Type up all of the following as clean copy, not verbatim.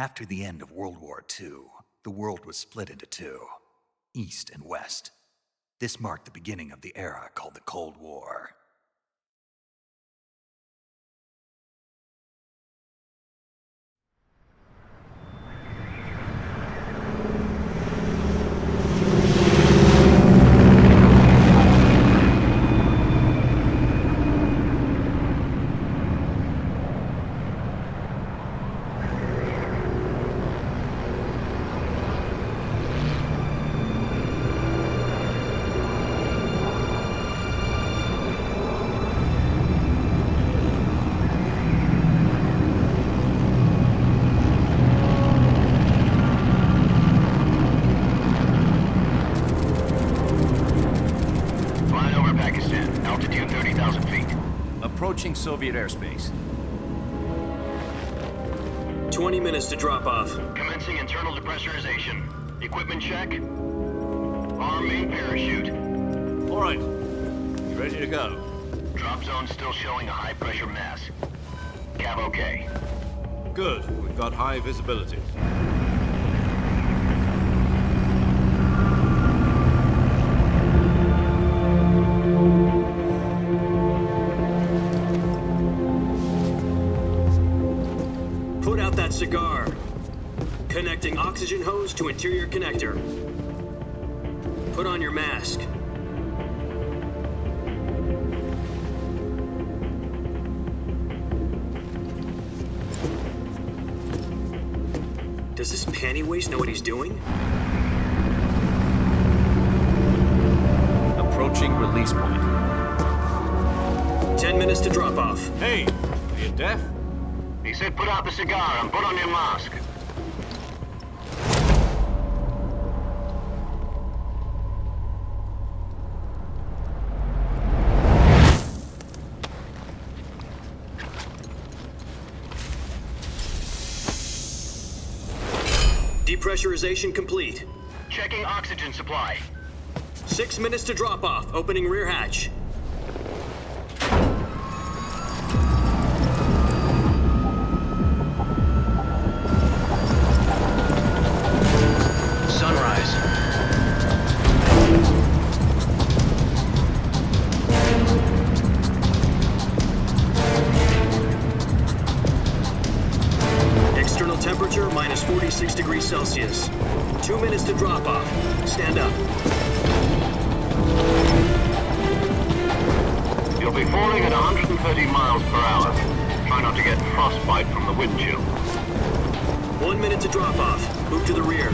After the end of World War II, the world was split into two, East and West. This marked the beginning of the era called the Cold War. Approaching Soviet airspace. 20 minutes to drop off. Commencing internal depressurization. Equipment check. Arm main parachute. All right. You ready to go? Drop zone still showing a high pressure mass. Cav okay. Good. We've got high visibility. Cigar. Connecting oxygen hose to interior connector. Put on your mask. Does this panty waste know what he's doing? Approaching release point. 10 minutes to drop off. Hey, are you deaf? He said put out the cigar and put on your mask. Depressurization complete. Checking oxygen supply. 6 minutes to drop off. Opening rear hatch. Temperature minus 46 degrees Celsius. 2 minutes to drop off. Stand up. You'll be falling at 130 miles per hour. Try not to get frostbite from the wind chill. 1 minute to drop off. Move to the rear.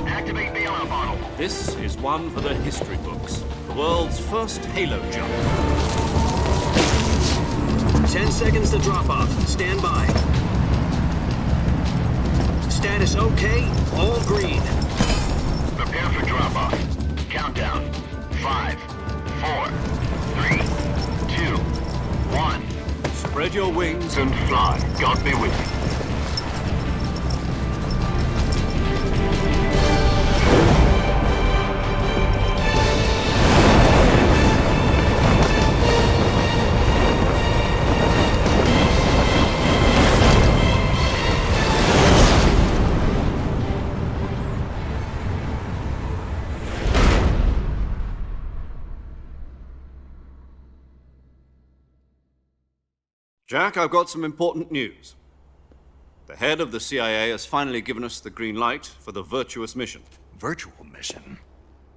Activate the yellow bottle. This is one for the history books. The world's first halo jump. 10 seconds to drop off. Stand by. Status okay, all green. Prepare for drop-off. Countdown. 5, 4, 3, 2, 1. Spread your wings And fly. God be with you. Jack, I've got some important news. The head of the CIA has finally given us the green light for the Virtuous mission. Virtual mission?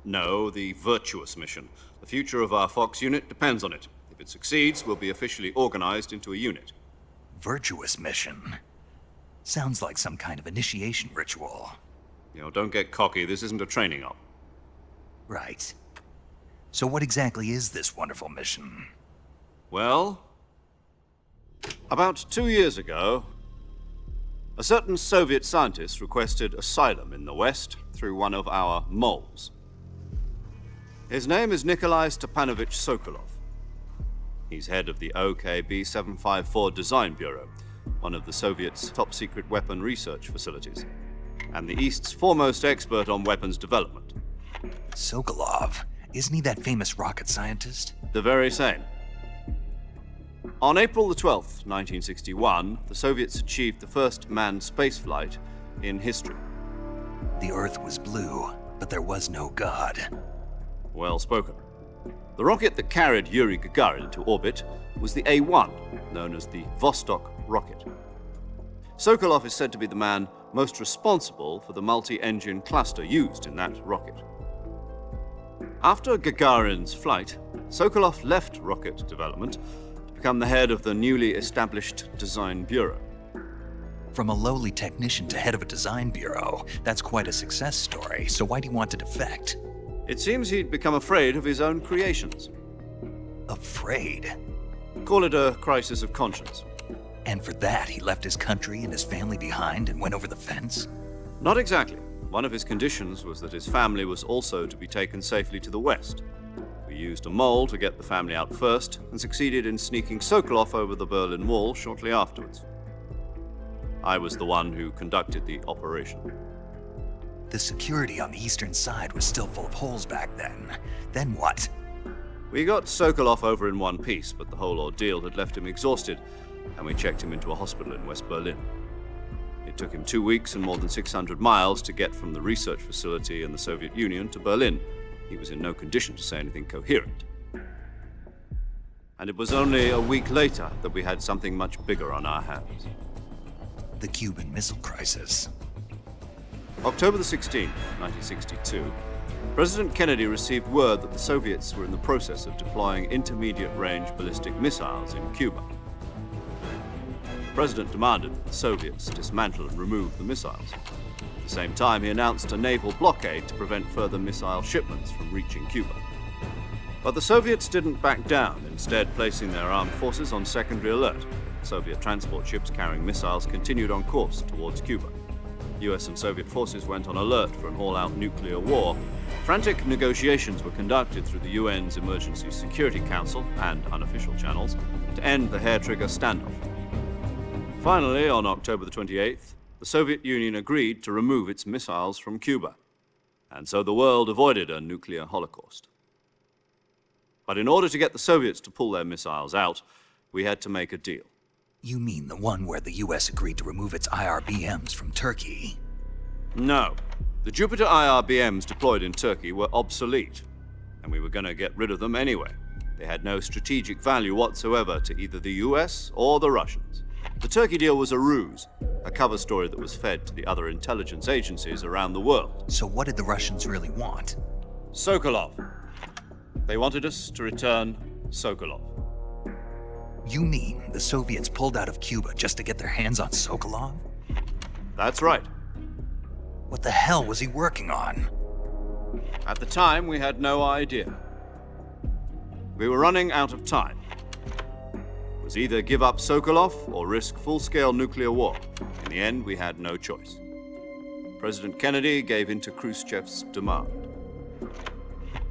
No, the Virtuous mission. The future of our Fox unit depends on it. If it succeeds, we'll be officially organized into a unit. Virtuous mission? Sounds like some kind of initiation ritual. You know, don't get cocky. This isn't a training op. Right. So what exactly is this wonderful mission? Well, about 2 years ago, a certain Soviet scientist requested asylum in the West through one of our moles. His name is Nikolai Stepanovich Sokolov. He's head of the OKB-754 Design Bureau, one of the Soviets' top-secret weapon research facilities, and the East's foremost expert on weapons development. Sokolov? Isn't he that famous rocket scientist? The very same. On April the 12th, 1961, the Soviets achieved the first manned spaceflight in history. The Earth was blue, but there was no God. Well spoken. The rocket that carried Yuri Gagarin to orbit was the A-1, known as the Vostok rocket. Sokolov is said to be the man most responsible for the multi-engine cluster used in that rocket. After Gagarin's flight, Sokolov left rocket development to become the head of the newly established Design Bureau. From a lowly technician to head of a design bureau, that's quite a success story, so why'd he want to defect? It seems he'd become afraid of his own creations. Afraid? Call it a crisis of conscience. And for that, he left his country and his family behind and went over the fence? Not exactly. One of his conditions was that his family was also to be taken safely to the west. We used a mole to get the family out first and succeeded in sneaking Sokolov over the Berlin Wall shortly afterwards. I was the one who conducted the operation. The security on the eastern side was still full of holes back then. Then what? We got Sokolov over in one piece, but the whole ordeal had left him exhausted, and we checked him into a hospital in West Berlin. It took him 2 weeks and more than 600 miles to get from the research facility in the Soviet Union to Berlin. He was in no condition to say anything coherent. And it was only a week later that we had something much bigger on our hands. The Cuban Missile Crisis. October the 16th, 1962, President Kennedy received word that the Soviets were in the process of deploying intermediate-range ballistic missiles in Cuba. The President demanded that the Soviets dismantle and remove the missiles. At the same time, he announced a naval blockade to prevent further missile shipments from reaching Cuba. But the Soviets didn't back down, instead placing their armed forces on secondary alert. Soviet transport ships carrying missiles continued on course towards Cuba. US and Soviet forces went on alert for an all-out nuclear war. Frantic negotiations were conducted through the UN's Emergency Security Council and unofficial channels to end the hair-trigger standoff. Finally, on October the 28th, the Soviet Union agreed to remove its missiles from Cuba, and so the world avoided a nuclear holocaust. But in order to get the Soviets to pull their missiles out, we had to make a deal. You mean the one where the US agreed to remove its IRBMs from Turkey? No. The Jupiter IRBMs deployed in Turkey were obsolete, and we were going to get rid of them anyway. They had no strategic value whatsoever to either the US or the Russians. The Turkey deal was a ruse, a cover story that was fed to the other intelligence agencies around the world. So what did the Russians really want? Sokolov. They wanted us to return Sokolov. You mean the Soviets pulled out of Cuba just to get their hands on Sokolov? That's right. What the hell was he working on? At the time, we had no idea. We were running out of time. It was either give up Sokolov or risk full-scale nuclear war. In the end, we had no choice. President Kennedy gave in to Khrushchev's demand.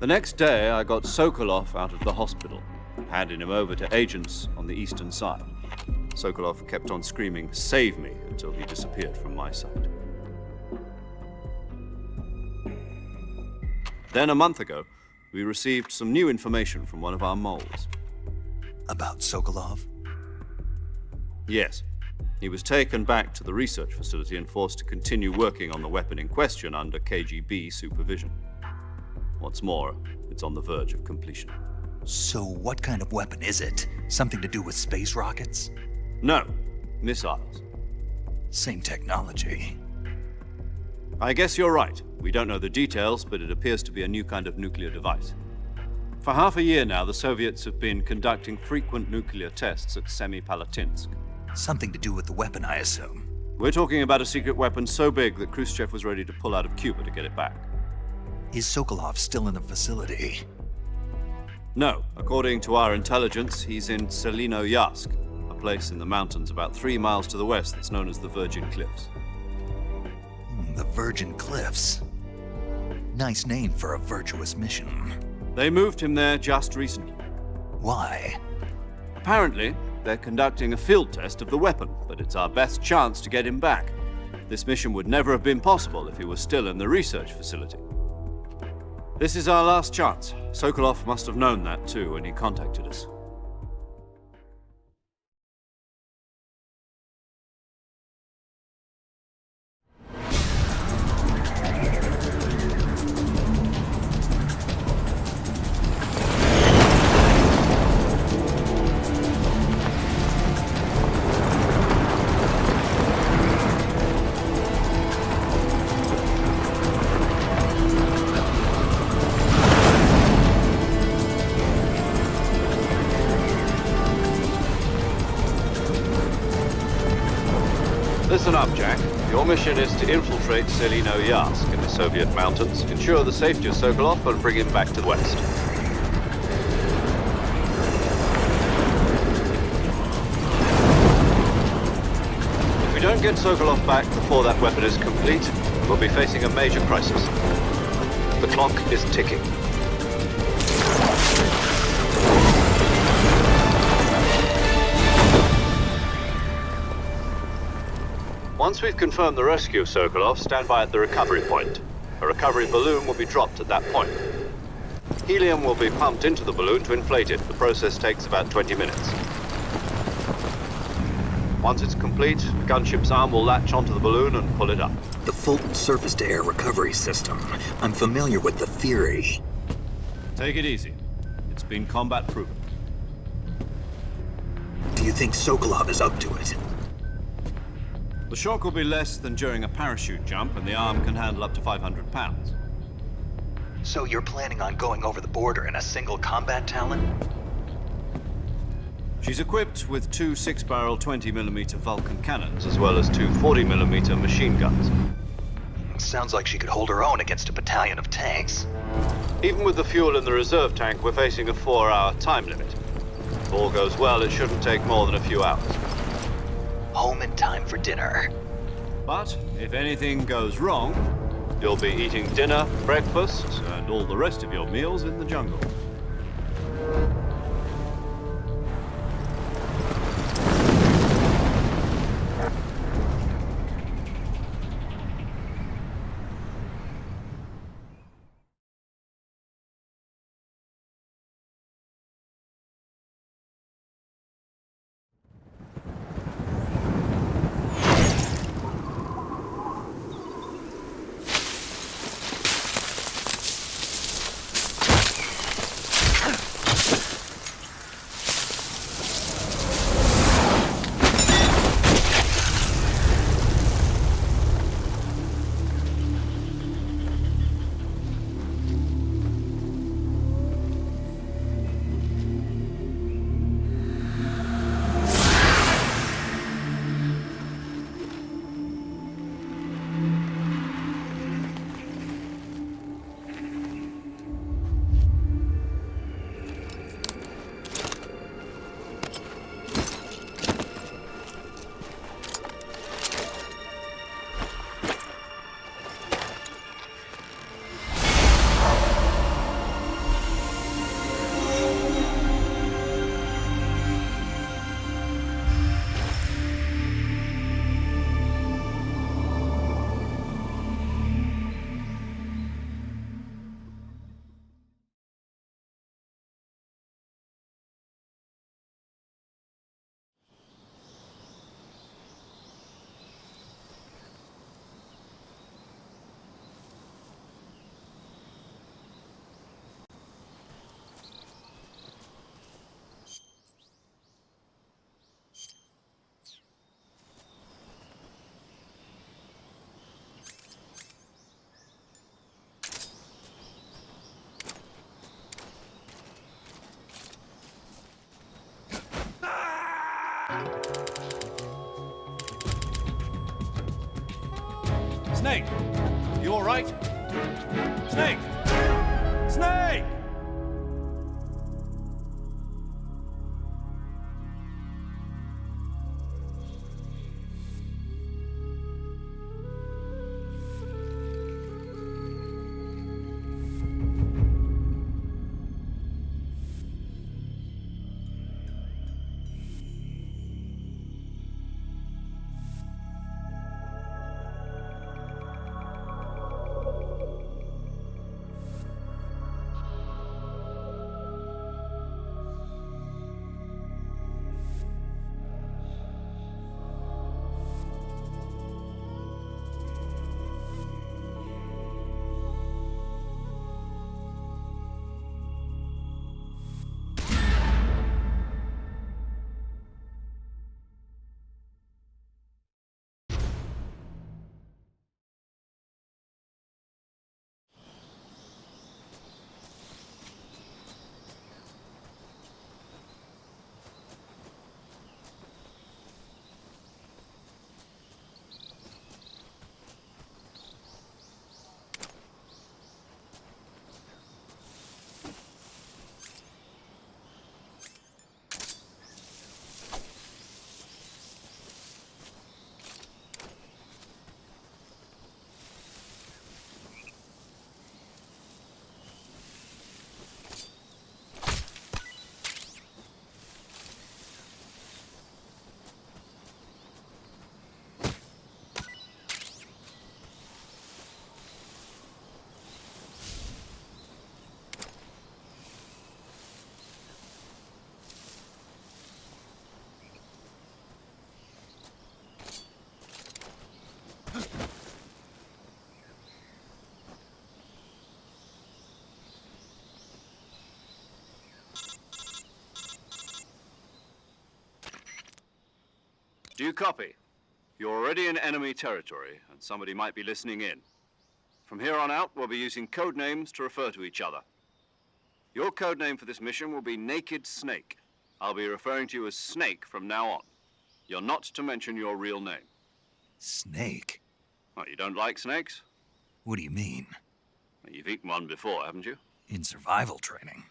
The next day, I got Sokolov out of the hospital, handing him over to agents on the eastern side. Sokolov kept on screaming, "Save me," until he disappeared from my sight. Then a month ago, we received some new information from one of our moles. About Sokolov? Yes. He was taken back to the research facility and forced to continue working on the weapon in question under KGB supervision. What's more, it's on the verge of completion. So what kind of weapon is it? Something to do with space rockets? No, missiles. Same technology. I guess you're right. We don't know the details, but it appears to be a new kind of nuclear device. For half a year now, the Soviets have been conducting frequent nuclear tests at Semipalatinsk. Something to do with the weapon, I assume. We're talking about a secret weapon so big that Khrushchev was ready to pull out of Cuba to get it back. Is Sokolov still in the facility? No. According to our intelligence, he's in Selinoyarsk, a place in the mountains about 3 miles to the west that's known as the Virgin Cliffs. The Virgin Cliffs. Nice name for a virtuous mission. They moved him there just recently. Why? Apparently, they're conducting a field test of the weapon, but it's our best chance to get him back. This mission would never have been possible if he was still in the research facility. This is our last chance. Sokolov must have known that too when he contacted us. Listen up, Jack. Your mission is to infiltrate Selino Yask in the Soviet mountains, ensure the safety of Sokolov, and bring him back to the West. If we don't get Sokolov back before that weapon is complete, we'll be facing a major crisis. The clock is ticking. Once we've confirmed the rescue of Sokolov, stand by at the recovery point. A recovery balloon will be dropped at that point. Helium will be pumped into the balloon to inflate it. The process takes about 20 minutes. Once it's complete, the gunship's arm will latch onto the balloon and pull it up. The Fulton surface-to-air recovery system. I'm familiar with the theory. Take it easy. It's been combat proven. Do you think Sokolov is up to it? The shock will be less than during a parachute jump, and the arm can handle up to 500 pounds. So you're planning on going over the border in a single combat Talon? She's equipped with two 6-barrel 20mm Vulcan cannons, as well as two 40mm machine guns. Sounds like she could hold her own against a battalion of tanks. Even with the fuel in the reserve tank, we're facing a 4-hour time limit. If all goes well, it shouldn't take more than a few hours. Home in time for dinner. But if anything goes wrong, you'll be eating dinner, breakfast, and all the rest of your meals in the jungle. Snake! You all right? Snake! Snake! Do you copy? You're already in enemy territory, and somebody might be listening in. From here on out, we'll be using code names to refer to each other. Your code name for this mission will be Naked Snake. I'll be referring to you as Snake from now on. You're not to mention your real name. Snake? Well, you don't like snakes? What do you mean? Well, you've eaten one before, haven't you? In survival training?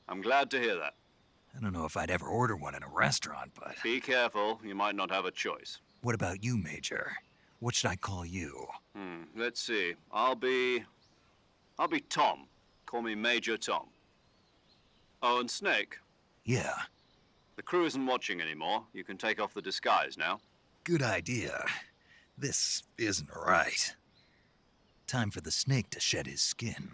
I'm glad to hear that. I don't know if I'd ever order one in a restaurant, but... Be careful, you might not have a choice. What about you, Major? What should I call you? Let's see. I'll be Tom. Call me Major Tom. Oh, and Snake. Yeah, The crew isn't watching anymore. You can take off the disguise now. good idea. This isn't right. Time for the snake to shed his skin.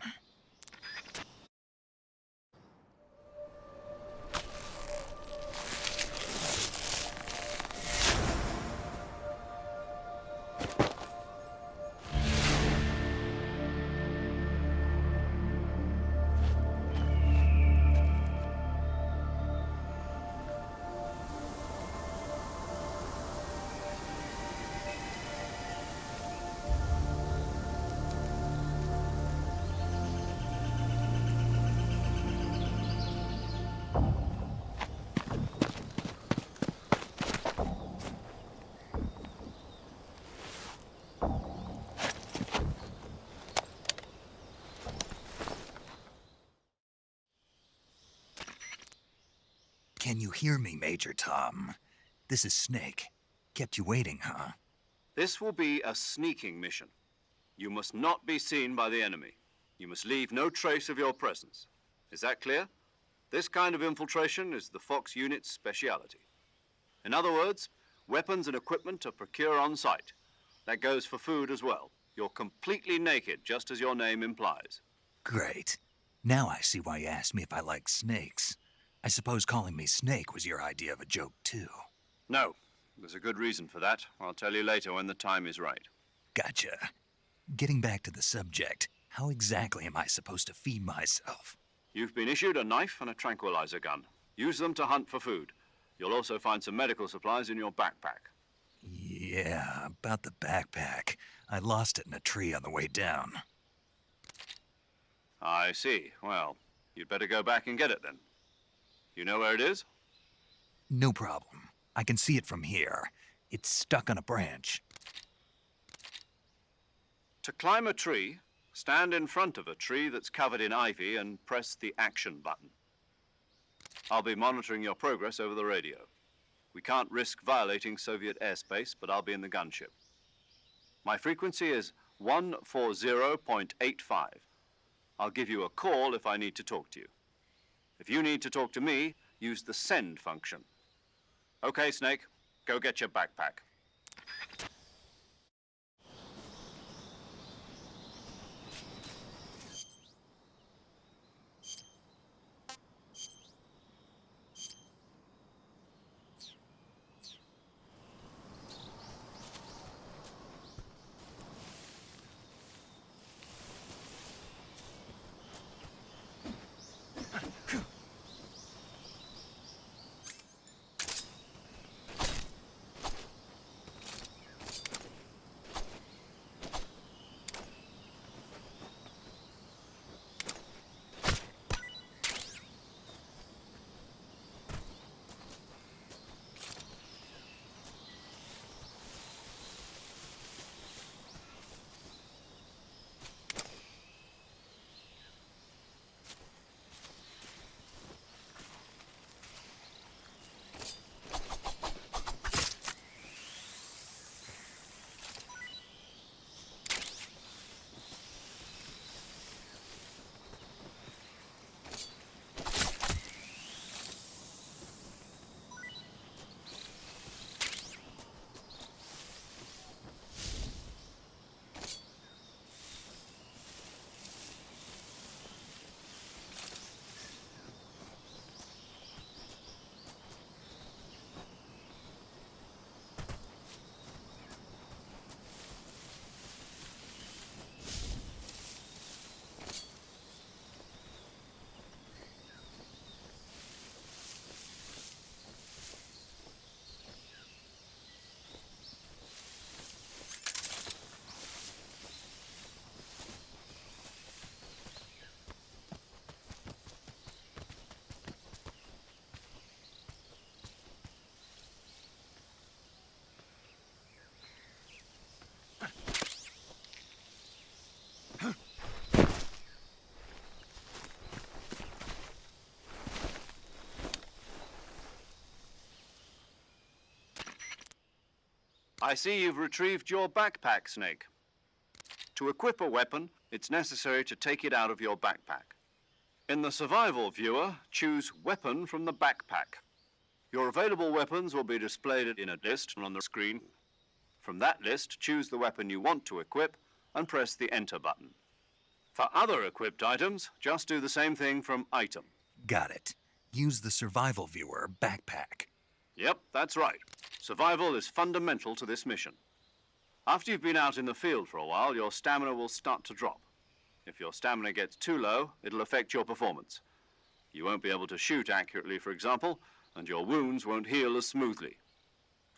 Can you hear me, Major Tom? This is Snake. Kept you waiting, huh? This will be a sneaking mission. You must not be seen by the enemy. You must leave no trace of your presence. Is that clear? This kind of infiltration is the Fox unit's speciality. In other words, weapons and equipment are procured on site. That goes for food as well. You're completely naked, just as your name implies. Great. Now I see why you asked me if I like snakes. I suppose calling me Snake was your idea of a joke, too. No, there's a good reason for that. I'll tell you later when the time is right. Gotcha. Getting back to the subject, how exactly am I supposed to feed myself? You've been issued a knife and a tranquilizer gun. Use them to hunt for food. You'll also find some medical supplies in your backpack. Yeah, about the backpack. I lost it in a tree on the way down. I see. Well, you'd better go back and get it then. You know where it is? No problem. I can see it from here. It's stuck on a branch. To climb a tree, stand in front of a tree that's covered in ivy and press the action button. I'll be monitoring your progress over the radio. We can't risk violating Soviet airspace, but I'll be in the gunship. My frequency is 140.85. I'll give you a call if I need to talk to you. If you need to talk to me, use the send function. Okay, Snake, go get your backpack. I see you've retrieved your backpack, Snake. To equip a weapon, it's necessary to take it out of your backpack. In the survival viewer, choose Weapon from the backpack. Your available weapons will be displayed in a list on the screen. From that list, choose the weapon you want to equip and press the Enter button. For other equipped items, just do the same thing from Item. Got it. Use the survival viewer backpack. Yep, that's right. Survival is fundamental to this mission. After you've been out in the field for a while, your stamina will start to drop. If your stamina gets too low, it'll affect your performance. You won't be able to shoot accurately, for example, and your wounds won't heal as smoothly.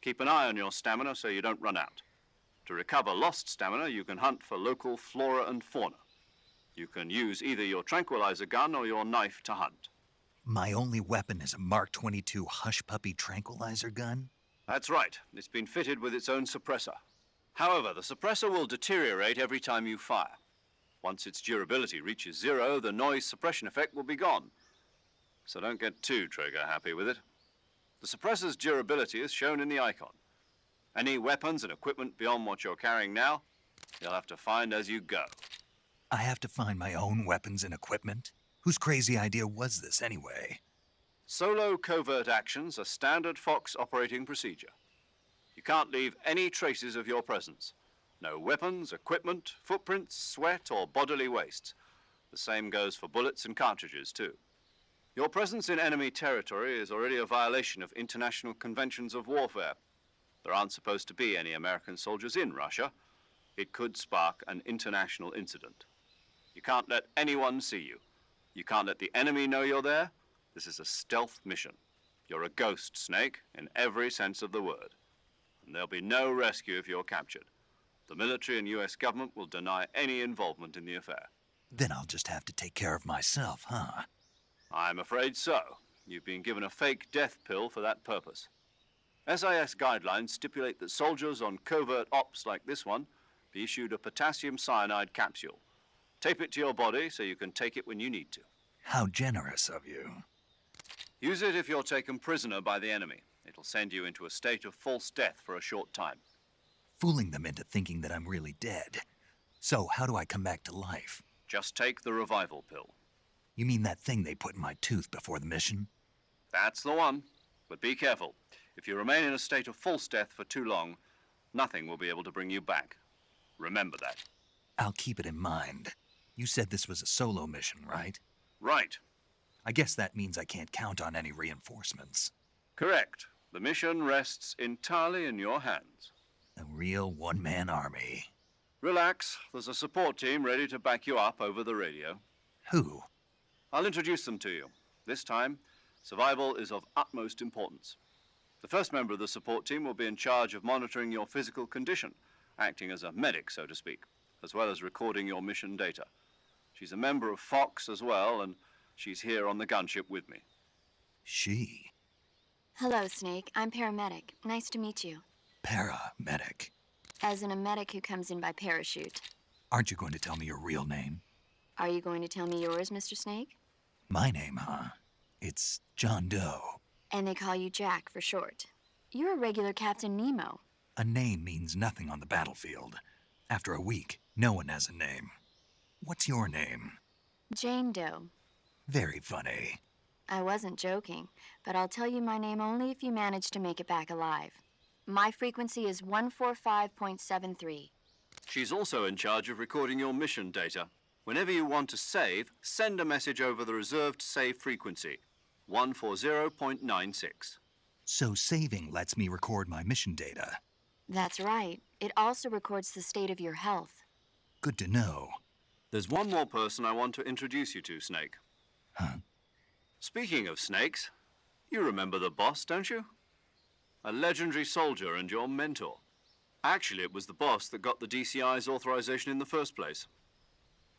Keep an eye on your stamina so you don't run out. To recover lost stamina, you can hunt for local flora and fauna. You can use either your tranquilizer gun or your knife to hunt. My only weapon is a Mark 22 Hush Puppy tranquilizer gun? That's right. It's been fitted with its own suppressor. However, the suppressor will deteriorate every time you fire. Once its durability reaches 0, the noise suppression effect will be gone. So don't get too trigger-happy with it. The suppressor's durability is shown in the icon. Any weapons and equipment beyond what you're carrying now, you'll have to find as you go. I have to find my own weapons and equipment? Whose crazy idea was this anyway? Solo covert actions are standard Fox operating procedure. You can't leave any traces of your presence. No weapons, equipment, footprints, sweat, or bodily wastes. The same goes for bullets and cartridges, too. Your presence in enemy territory is already a violation of international conventions of warfare. There aren't supposed to be any American soldiers in Russia. It could spark an international incident. You can't let anyone see you. You can't let the enemy know you're there. This is a stealth mission. You're a ghost, Snake, in every sense of the word. And there'll be no rescue if you're captured. The military and US government will deny any involvement in the affair. Then I'll just have to take care of myself, huh? I'm afraid so. You've been given a fake death pill for that purpose. SIS guidelines stipulate that soldiers on covert ops like this one be issued a potassium cyanide capsule. Tape it to your body so you can take it when you need to. How generous of you. Use it if you're taken prisoner by the enemy. It'll send you into a state of false death for a short time. Fooling them into thinking that I'm really dead. So, how do I come back to life? Just take the revival pill. You mean that thing they put in my tooth before the mission? That's the one. But be careful. If you remain in a state of false death for too long, nothing will be able to bring you back. Remember that. I'll keep it in mind. You said this was a solo mission, right? Right. I guess that means I can't count on any reinforcements. Correct. The mission rests entirely in your hands. A real one-man army. Relax. There's a support team ready to back you up over the radio. Who? I'll introduce them to you. This time, survival is of utmost importance. The first member of the support team will be in charge of monitoring your physical condition, acting as a medic, so to speak, as well as recording your mission data. She's a member of Fox as well, and she's here on the gunship with me. She? Hello, Snake. I'm paramedic. Nice to meet you. Paramedic. As in a medic who comes in by parachute. Aren't you going to tell me your real name? Are you going to tell me yours, Mr. Snake? My name, huh? It's John Doe. And they call you Jack for short. You're a regular Captain Nemo. A name means nothing on the battlefield. After a week, no one has a name. What's your name? Jane Doe. Very funny. I wasn't joking, but I'll tell you my name only if you manage to make it back alive. My frequency is 145.73. She's also in charge of recording your mission data. Whenever you want to save, send a message over the reserved save frequency, 140.96. So saving lets me record my mission data. That's right. It also records the state of your health. Good to know. There's one more person I want to introduce you to, Snake. Huh? Speaking of snakes, you remember the boss, don't you? A legendary soldier and your mentor. Actually, it was the boss that got the DCI's authorization in the first place.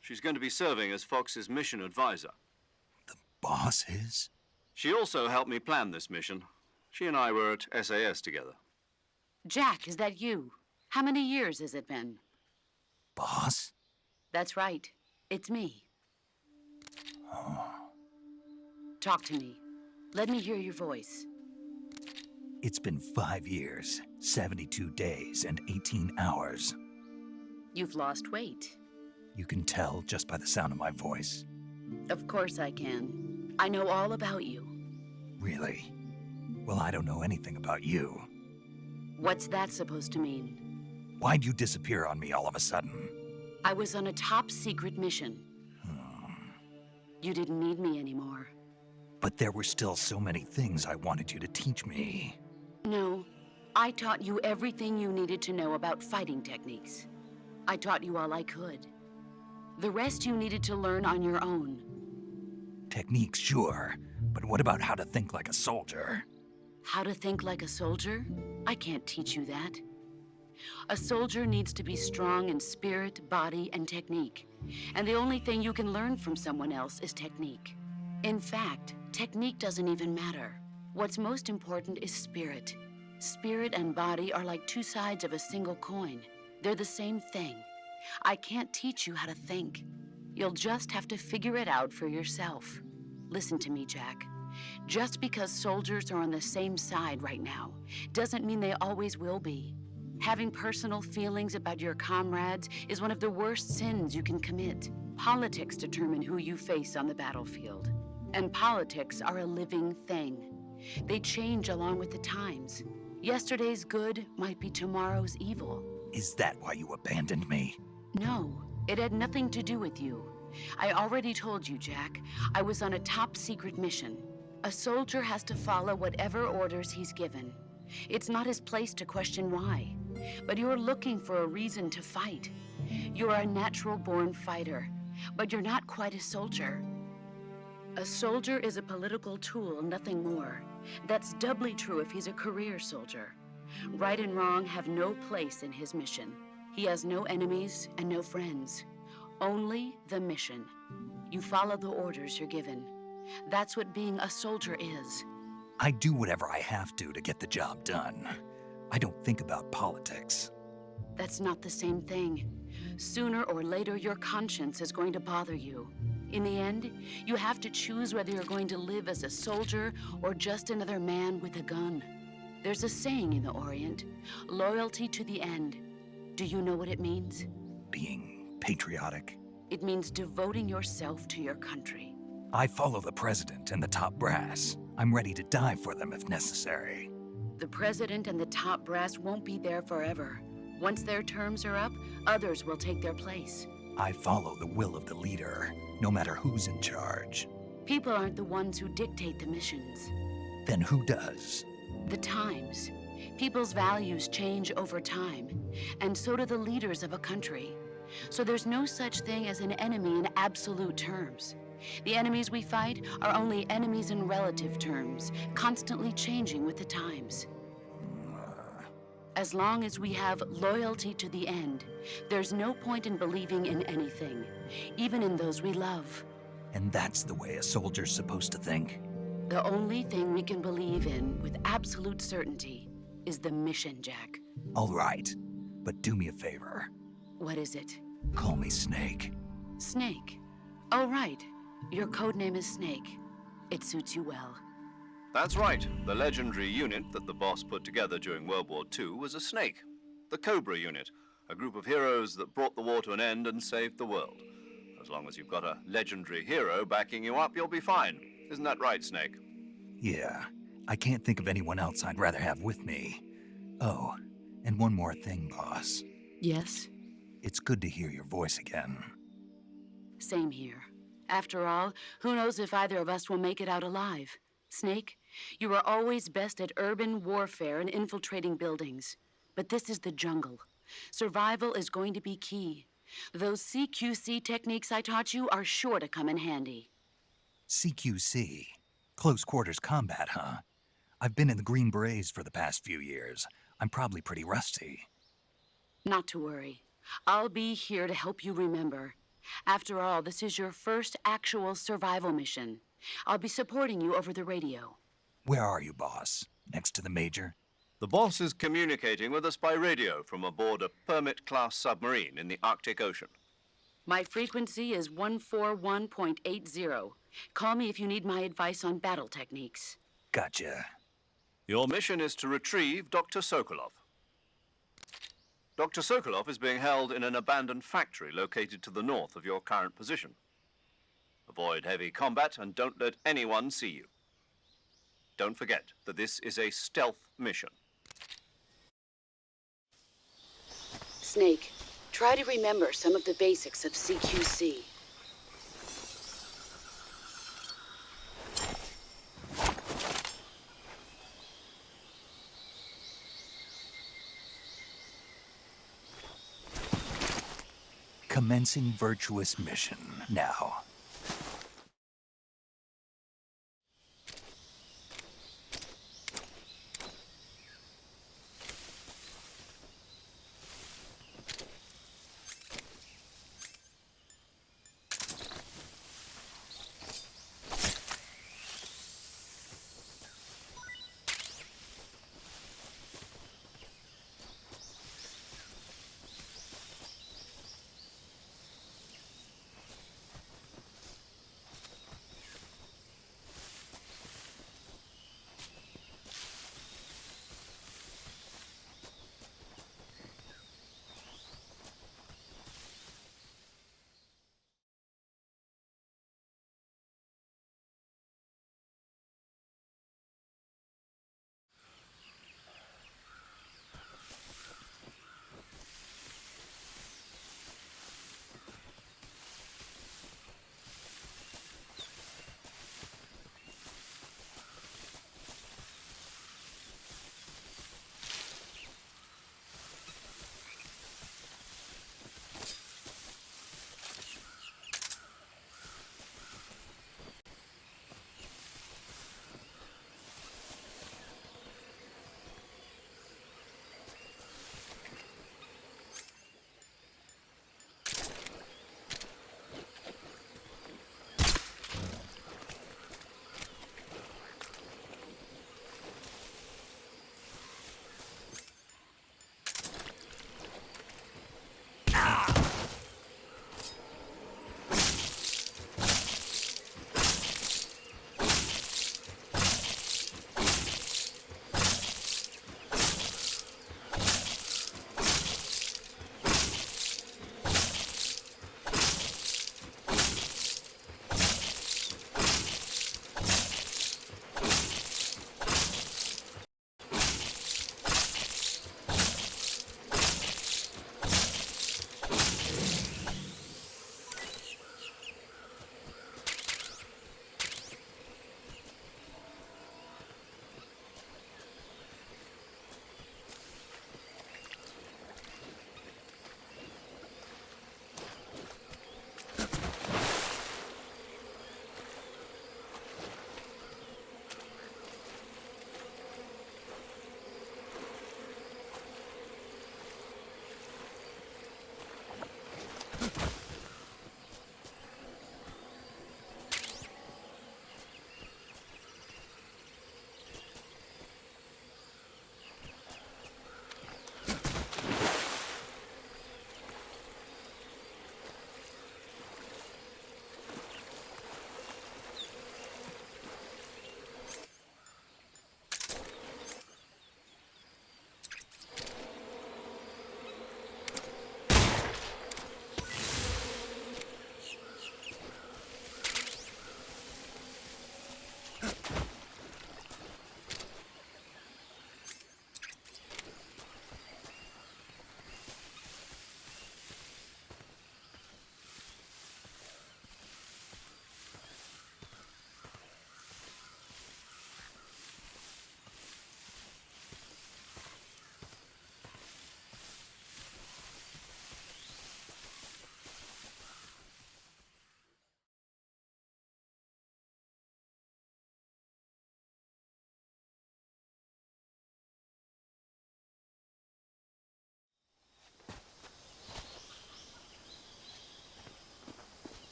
She's going to be serving as Fox's mission advisor. The boss is? She also helped me plan this mission. She and I were at SAS together. Jack, is that you? How many years has it been? Boss? That's right. It's me. Oh. Talk to me. Let me hear your voice. It's been 5 years, 72 days, and 18 hours. You've lost weight. You can tell just by the sound of my voice. Of course I can. I know all about you. Really? Well, I don't know anything about you. What's that supposed to mean? Why'd you disappear on me all of a sudden? I was on a top secret mission. You didn't need me anymore. But there were still so many things I wanted you to teach me. No, I taught you everything you needed to know about fighting techniques. I taught you all I could. The rest you needed to learn on your own. Techniques, sure. But what about how to think like a soldier? How to think like a soldier? I can't teach you that. A soldier needs to be strong in spirit, body, and technique. And the only thing you can learn from someone else is technique. In fact, technique doesn't even matter. What's most important is spirit. Spirit and body are like two sides of a single coin. They're the same thing. I can't teach you how to think. You'll just have to figure it out for yourself. Listen to me, Jack. Just because soldiers are on the same side right now doesn't mean they always will be. Having personal feelings about your comrades is one of the worst sins you can commit. Politics determine who you face on the battlefield. And politics are a living thing. They change along with the times. Yesterday's good might be tomorrow's evil. Is that why you abandoned me? No, it had nothing to do with you. I already told you, Jack. I was on a top secret mission. A soldier has to follow whatever orders he's given. It's not his place to question why. But you're looking for a reason to fight. You're a natural-born fighter, but you're not quite a soldier. A soldier is a political tool, nothing more. That's doubly true if he's a career soldier. Right and wrong have no place in his mission. He has no enemies and no friends. Only the mission. You follow the orders you're given. That's what being a soldier is. I do whatever I have to get the job done. I don't think about politics. That's not the same thing. Sooner or later, your conscience is going to bother you. In the end, you have to choose whether you're going to live as a soldier or just another man with a gun. There's a saying in the Orient, loyalty to the end. Do you know what it means? Being patriotic. It means devoting yourself to your country. I follow the president and the top brass. I'm ready to die for them if necessary. The president and the top brass won't be there forever. Once their terms are up, others will take their place. I follow the will of the leader, no matter who's in charge. People aren't the ones who dictate the missions. Then who does? The times. People's values change over time, and so do the leaders of a country. So there's no such thing as an enemy in absolute terms. The enemies we fight are only enemies in relative terms, constantly changing with the times. As long as we have loyalty to the end, there's no point in believing in anything, even in those we love. And that's the way a soldier's supposed to think? The only thing we can believe in with absolute certainty is the mission, Jack. All right, but do me a favor. What is it? Call me Snake. Snake. Oh, right. Your code name is Snake. It suits you well. That's right. The legendary unit that the boss put together during World War II was a snake. The Cobra unit, a group of heroes that brought the war to an end and saved the world. As long as you've got a legendary hero backing you up, you'll be fine. Isn't that right, Snake? Yeah, I can't think of anyone else I'd rather have with me. Oh, and one more thing, boss. Yes? It's good to hear your voice again. Same here. After all, who knows if either of us will make it out alive? Snake, you are always best at urban warfare and infiltrating buildings. But this is the jungle. Survival is going to be key. Those CQC techniques I taught you are sure to come in handy. CQC? Close quarters combat, huh? I've been in the Green Berets for the past few years. I'm probably pretty rusty. Not to worry. I'll be here to help you remember. After all, this is your first actual survival mission. I'll be supporting you over the radio. Where are you, boss? Next to the Major? The boss is communicating with us by radio from aboard a Permit-class submarine in the Arctic Ocean. My frequency is 141.80. Call me if you need my advice on battle techniques. Gotcha. Your mission is to retrieve Dr. Sokolov. Dr. Sokolov is being held in an abandoned factory located to the north of your current position. Avoid heavy combat and don't let anyone see you. Don't forget that this is a stealth mission. Snake, try to remember some of the basics of CQC. Commencing virtuous mission now.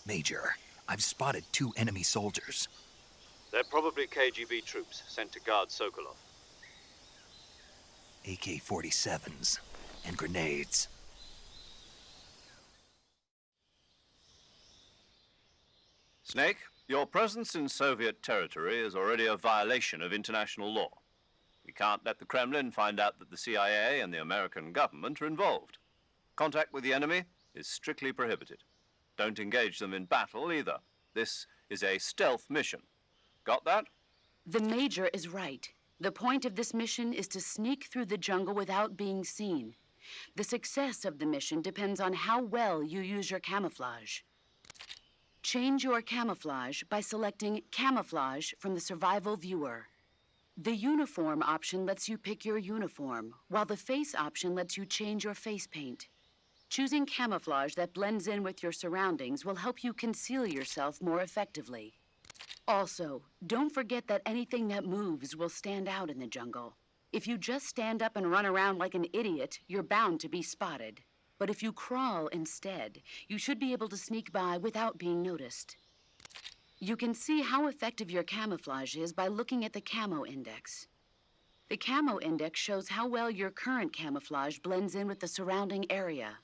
Major, I've spotted 2 enemy soldiers. They're probably KGB troops sent to guard Sokolov. AK 47s and grenades. Snake, your presence in Soviet territory is already a violation of international law. We can't let the Kremlin find out that the CIA and the American government are involved. Contact with the enemy is strictly prohibited. Don't engage them in battle either. This is a stealth mission. Got that? The Major is right. The point of this mission is to sneak through the jungle without being seen. The success of the mission depends on how well you use your camouflage. Change your camouflage by selecting Camouflage from the Survival Viewer. The Uniform option lets you pick your uniform, while the Face option lets you change your face paint. Choosing camouflage that blends in with your surroundings will help you conceal yourself more effectively. Also, don't forget that anything that moves will stand out in the jungle. If you just stand up and run around like an idiot, you're bound to be spotted. But if you crawl instead, you should be able to sneak by without being noticed. You can see how effective your camouflage is by looking at the Camo Index. The Camo Index shows how well your current camouflage blends in with the surrounding area.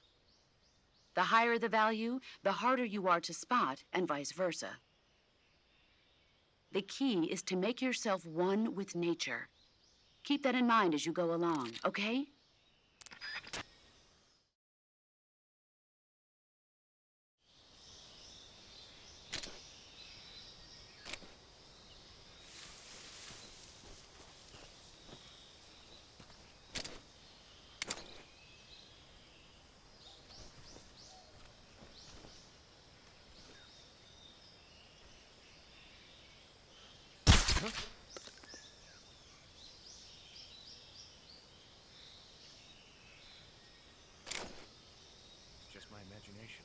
The higher the value, the harder you are to spot, and vice versa. The key is to make yourself one with nature. Keep that in mind as you go along, okay? Just my imagination.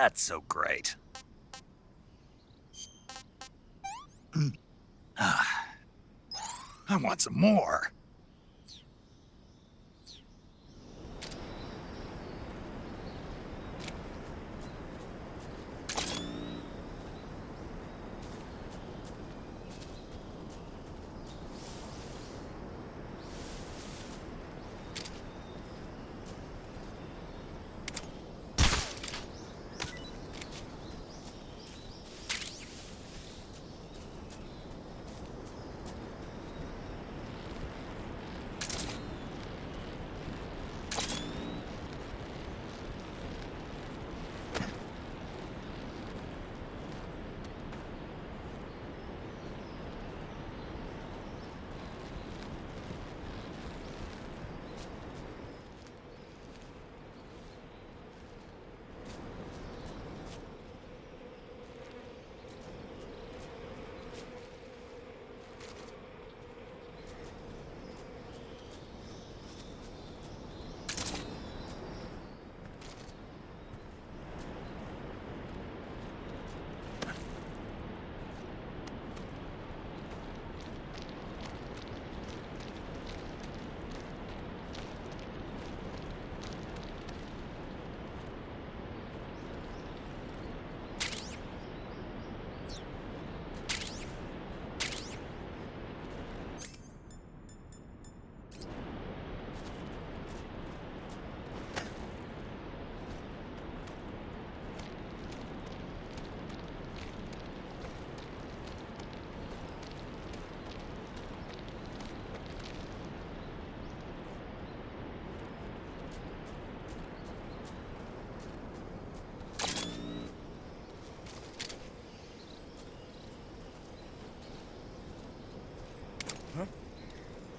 Not so great. I want some more.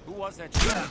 Who was that shooter?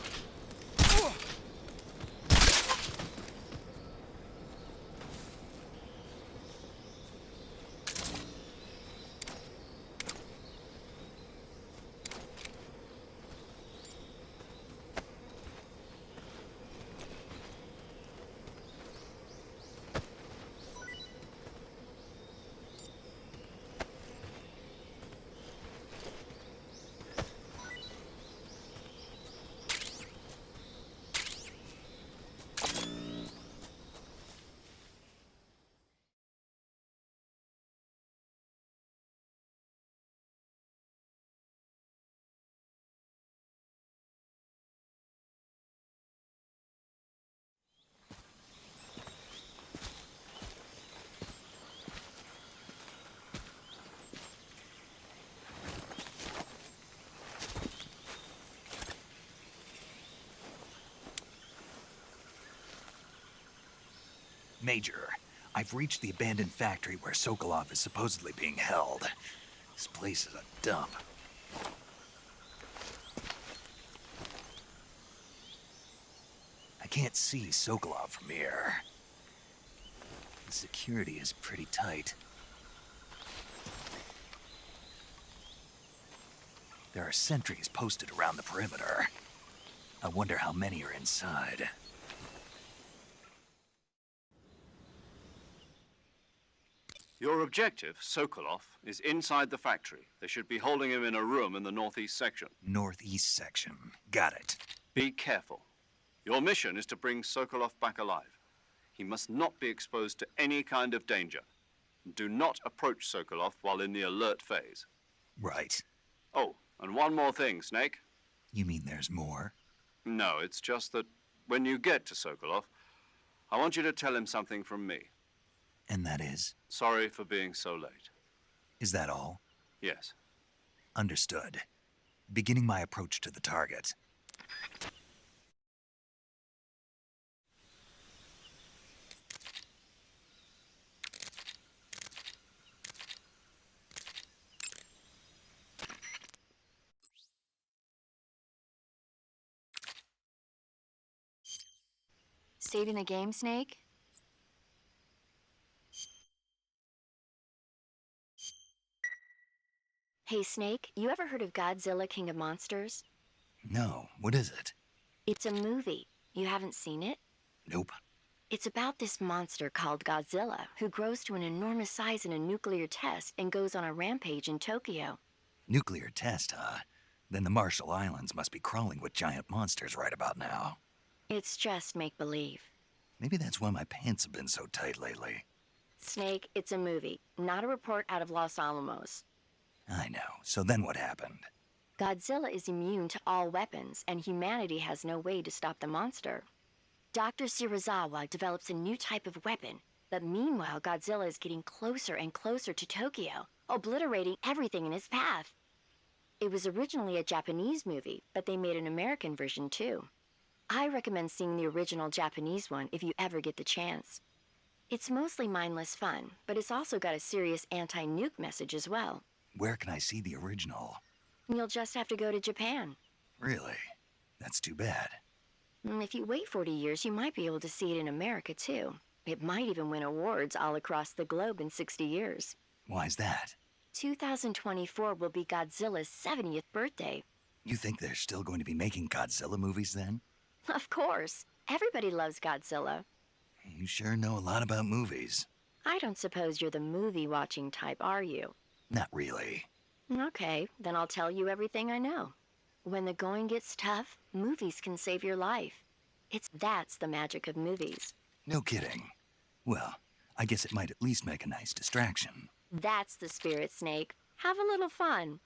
Major, I've reached the abandoned factory where Sokolov is supposedly being held. This place is a dump. I can't see Sokolov from here. The security is pretty tight. There are sentries posted around the perimeter. I wonder how many are inside. Your objective, Sokolov, is inside the factory. They should be holding him in a room in the northeast section. Northeast section. Got it. Be careful. Your mission is to bring Sokolov back alive. He must not be exposed to any kind of danger. Do not approach Sokolov while in the alert phase. Right. Oh, and one more thing, Snake. You mean there's more? No, it's just that when you get to Sokolov, I want you to tell him something from me. And that is? Sorry for being so late. Is that all? Yes. Understood. Beginning my approach to the target. Saving the game, Snake? Hey, Snake, you ever heard of Godzilla King of Monsters? No, what is it? It's a movie. You haven't seen it? Nope. It's about this monster called Godzilla, who grows to an enormous size in a nuclear test and goes on a rampage in Tokyo. Nuclear test, huh? Then the Marshall Islands must be crawling with giant monsters right about now. It's just make-believe. Maybe that's why my pants have been so tight lately. Snake, it's a movie, not a report out of Los Alamos. I know. So then what happened? Godzilla is immune to all weapons, and humanity has no way to stop the monster. Dr. Shirazawa develops a new type of weapon, but meanwhile Godzilla is getting closer and closer to Tokyo, obliterating everything in his path. It was originally a Japanese movie, but they made an American version too. I recommend seeing the original Japanese one if you ever get the chance. It's mostly mindless fun, but it's also got a serious anti-nuke message as well. Where can I see the original? You'll just have to go to Japan. Really? That's too bad. If you wait 40 years, you might be able to see it in America too. It might even win awards all across the globe in 60 years. Why's that? 2024 will be Godzilla's 70th birthday. You think they're still going to be making Godzilla movies then? Of course. Everybody loves Godzilla. You sure know a lot about movies. I don't suppose you're the movie-watching type, are you? Not really. Okay, then I'll tell you everything I know. When the going gets tough, movies can save your life. That's the magic of movies. No kidding. Well, I guess it might at least make a nice distraction. That's the spirit, Snake. Have a little fun.